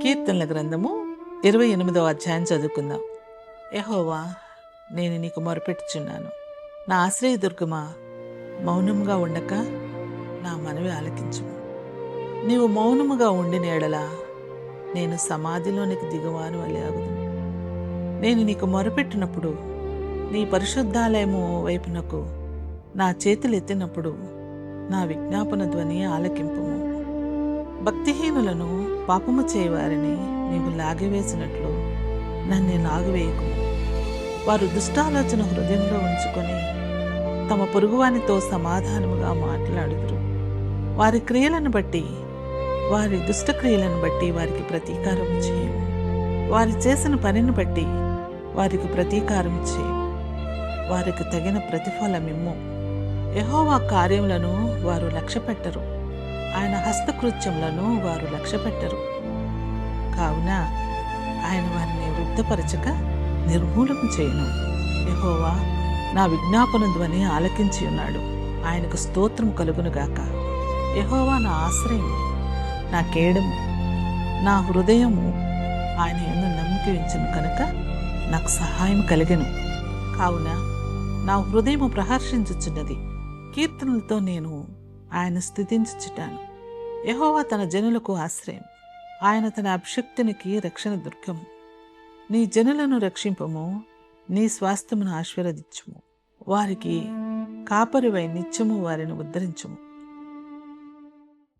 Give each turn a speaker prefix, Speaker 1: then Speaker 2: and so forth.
Speaker 1: కీర్తనల గ్రంథము 28వ అధ్యాయం చదువుకుందాం. యెహోవా, నేను నీకు మొరపెట్టుచున్నాను. నా ఆశ్రయదుర్గమా, మౌనముగా ఉండక నా మనవి ఆలకించుము. నీవు మౌనముగా ఉండిన ఎడల నేను సమాధిలోనికి దిగువాని వలె అగుదును. నేను నీకు మొరపెట్టినప్పుడు నీ పరిశుద్ధాలయము వైపునకు నా చేతులు ఎత్తినప్పుడు నా విజ్ఞాపన ధ్వని ఆలకింపుము. భక్తిహీనులను పాపము చేయవారిని నీవు లాగివేసినట్లు నన్ను లాగివేయకు. వారు దుష్టాలోచన హృదయంలో ఉంచుకొని తమ పొరుగువానితో సమాధానముగా మాట్లాడుదురు. వారి క్రియలను బట్టి, వారి దుష్టక్రియలను బట్టి వారికి ప్రతీకారం చేయము. వారి చేసిన పనిని బట్టి వారికి ప్రతీకారం చేయము. వారికి తగిన ప్రతిఫలమిమ్ము. యెహోవా కార్యములను వారు లక్ష్యపెట్టరు, ఆయన హస్తకృత్యములను వారు లక్ష్యపెట్టరు. కావున ఆయన వారిని వృద్ధపరచక నిర్మూలన చేయను. యెహోవా నా విజ్ఞాపన ధ్వని ఆలకించి ఉన్నాడు. ఆయనకు స్తోత్రం కలుగునుగాక. యెహోవా నా ఆశ్రయం, నా కేడము, నా హృదయము ఆయన యందు నమ్మిక ఉంచెను కనుక నాకు సహాయం కలిగెను. కావున నా హృదయము ప్రహర్షించుచున్నది. కీర్తనలతో నేను ఆయన స్తుతించుచున్నాను. యెహోవా తన జనులకు ఆశ్రయం, ఆయన తన అభిషిక్తునికి రక్షణ దుర్గము. నీ జనులను రక్షింపము, నీ స్వాస్థ్యమును ఆశీర్వదించుము. వారికి కాపరివై నిత్యము వారిని ఉద్ధరించుము.